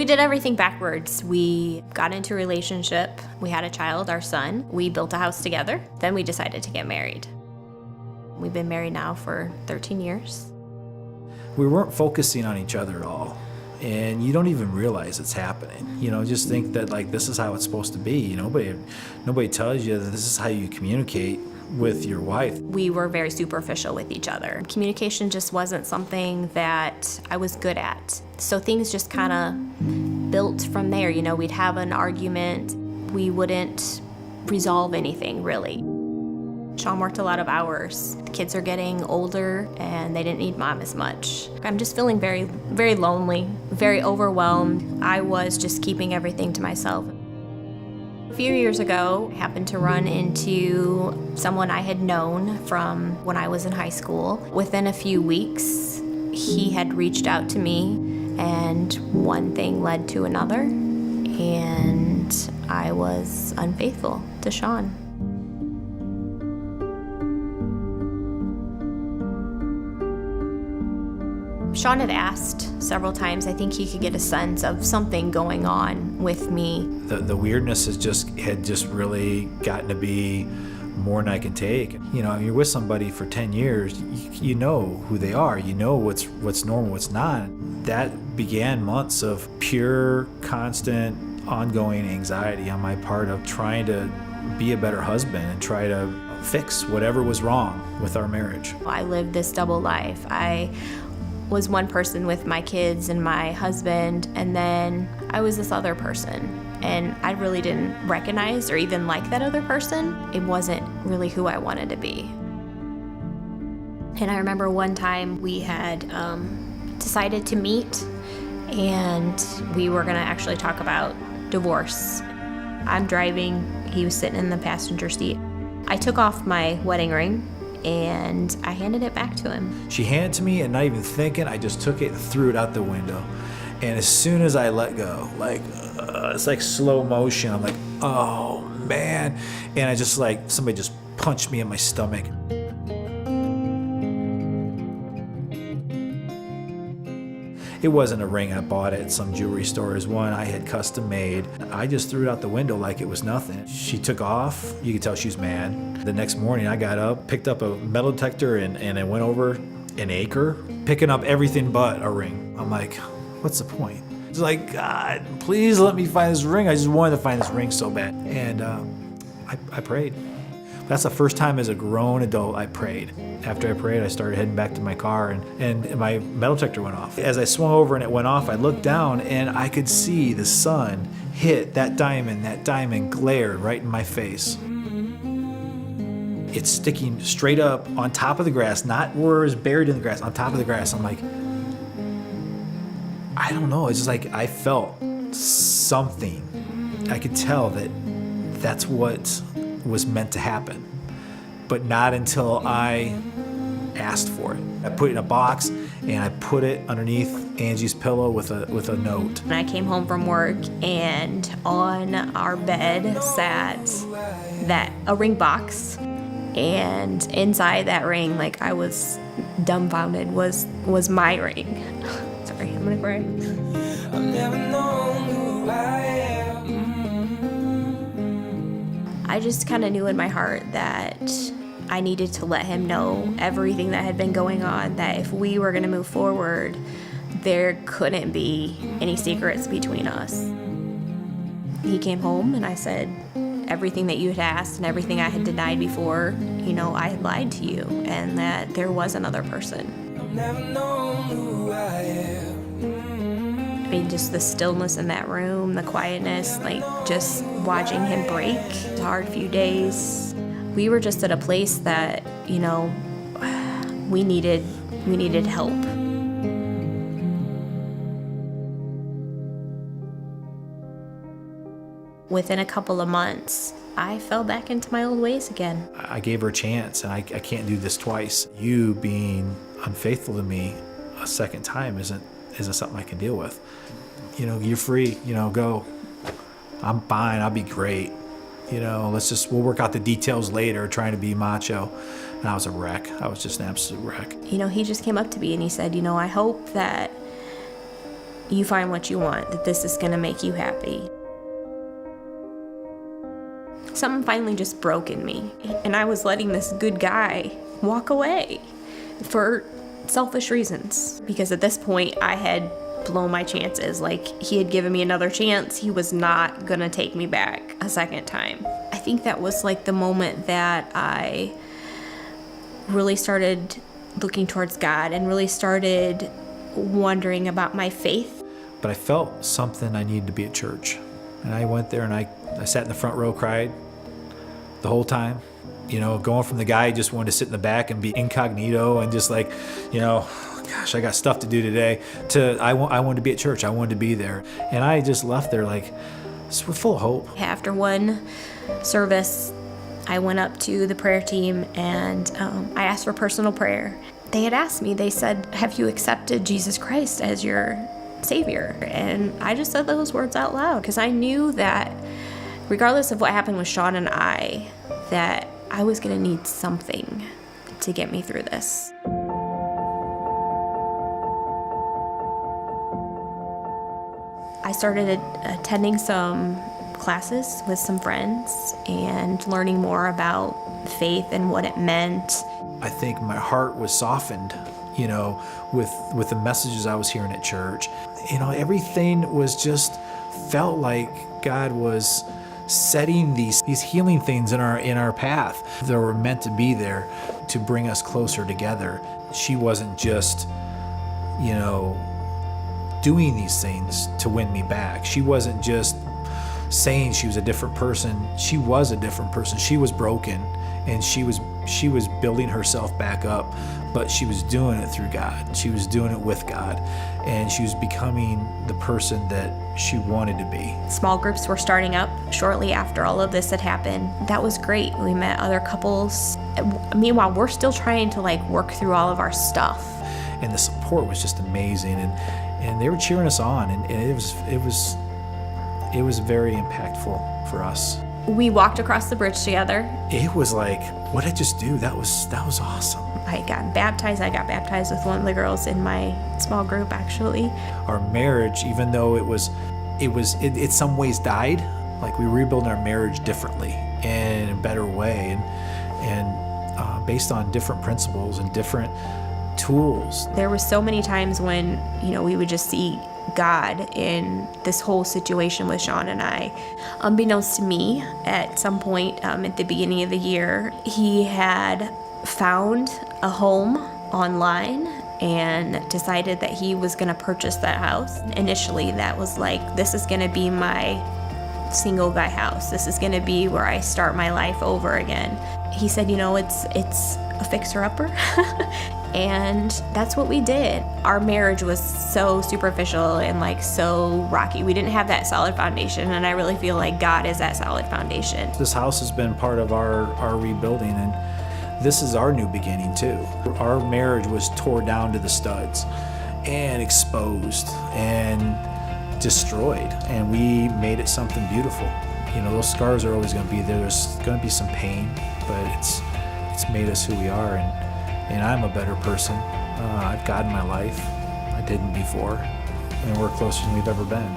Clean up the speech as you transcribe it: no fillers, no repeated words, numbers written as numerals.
We did everything backwards. We got into a relationship. We had a child, our son. We built a house together. Then we decided to get married. We've been married now for 13 years. We weren't focusing on each other at all. And you don't even realize it's happening. Just think that like this is how it's supposed to be. Nobody tells you that this is how you communicate with your wife. We were very superficial with each other. Communication just wasn't something that I was good at. So things just kind of built from there. We'd have an argument. We wouldn't resolve anything really. Sean worked a lot of hours. The kids are getting older and they didn't need mom as much. I'm just feeling very, very lonely, very overwhelmed. I was just keeping everything to myself. A few years ago, I happened to run into someone I had known from when I was in high school. Within a few weeks, he had reached out to me, and one thing led to another, and I was unfaithful to Sean. Sean had asked several times. I think he could get a sense of something going on with me. The weirdness had just really gotten to be more than I can take. You're with somebody for 10 years, you know who they are, you know what's normal, what's not. That began months of pure, constant, ongoing anxiety on my part of trying to be a better husband and try to fix whatever was wrong with our marriage. I lived this double life. I was one person with my kids and my husband, and then I was this other person. And I really didn't recognize or even like that other person. It wasn't really who I wanted to be. And I remember one time we had decided to meet, and we were gonna actually talk about divorce. I'm driving, he was sitting in the passenger seat. I took off my wedding ring and I handed it back to him. She handed it to me, and not even thinking, I just took it and threw it out the window. And as soon as I let go, it's like slow motion. I'm like, oh man. And I just somebody just punched me in my stomach. It wasn't a ring I bought at some jewelry store. It was one I had custom made. I just threw it out the window like it was nothing. She took off. You could tell she was mad. The next morning I got up, picked up a metal detector, and I went over an acre, picking up everything but a ring. I'm like, what's the point? It's like, God, please let me find this ring. I just wanted to find this ring so bad. And I prayed. That's the first time as a grown adult I prayed. After I prayed, I started heading back to my car, and my metal detector went off. As I swung over and it went off, I looked down and I could see the sun hit that diamond glared right in my face. It's sticking straight up on top of the grass, not where it was buried in the grass, on top of the grass. I'm like, I don't know, it's just like I felt something. I could tell that that's what was meant to happen, but not until I asked for it. I put it in a box and I put it underneath Angie's pillow with a note. And I came home from work, and on our bed sat a ring box, and inside that ring, I was dumbfounded, was my ring. Sorry, I'm gonna cry. I've never known who I am. I just kind of knew in my heart that I needed to let him know everything that had been going on, that if we were going to move forward, there couldn't be any secrets between us. He came home and I said, everything that you had asked and everything I had denied before, I had lied to you, and that there was another person. I've never known who I am. I mean, just the stillness in that room, the quietness, just watching him break. It was a hard few days. We were just at a place that, we needed help. Within a couple of months, I fell back into my old ways again. I gave her a chance, and I can't do this twice. You being unfaithful to me a second time isn't something I can deal with. You're free, go. I'm fine, I'll be great. We'll work out the details later, trying to be macho. And I was a wreck. I was just an absolute wreck. He just came up to me and he said, I hope that you find what you want, that this is going to make you happy. Something finally just broke in me, and I was letting this good guy walk away for selfish reasons, because at this point I had blown my chances. Like, he had given me another chance. He was not gonna take me back a second time. I think that was like the moment that I really started looking towards God and really started wondering about my faith. But I felt something I needed to be at church. And I went there and I sat in the front row, cried the whole time. You know, going from the guy who just wanted to sit in the back and be incognito and just like, you know, gosh, I got stuff to do today, to I wanted to be at church. I wanted to be there. And I just left there like full of hope. After one service, I went up to the prayer team and I asked for personal prayer. They had asked me, they said, have you accepted Jesus Christ as your Savior? And I just said those words out loud because I knew that regardless of what happened with Sean and I, that I was going to need something to get me through this. I started attending some classes with some friends and learning more about faith and what it meant. I think my heart was softened, you know, with the messages I was hearing at church. You know, everything was just felt like God was setting these healing things in our path that were meant to be there to bring us closer together. She wasn't just, you know, doing these things to win me back. She wasn't just saying she was a different person. She was a different person. She was broken and she was building herself back up, but she was doing it through God. She was doing it with God, and she was becoming the person that she wanted to be. Small groups were starting up shortly after all of this had happened. That was great. We met other couples. Meanwhile, we're still trying to like work through all of our stuff. And the support was just amazing, and they were cheering us on, and it was very impactful for us. We walked across the bridge together. It was like, what did I just do? That was awesome. I got baptized. I got baptized with one of the girls in my small group, actually. Our marriage, even though it some ways died, like we rebuilt our marriage differently and in a better way, and based on different principles and different tools. There were so many times when, you know, we would just see God in this whole situation with Sean and I. Unbeknownst to me, at some point at the beginning of the year, he had found a home online and decided that he was going to purchase that house. Initially, that was like, this is going to be my single guy house. This is going to be where I start my life over again. He said, you know, it's a fixer-upper. And that's what we did. Our marriage was so superficial and like so rocky. We didn't have that solid foundation, and I really feel like God is that solid foundation. This house has been part of our rebuilding, and this is our new beginning too. Our marriage was tore down to the studs and exposed and destroyed, and we made it something beautiful. You know, those scars are always going to be there. There's going to be some pain, but it's made us who we are, and I'm a better person. I've God in my life. I didn't before, and we're closer than we've ever been.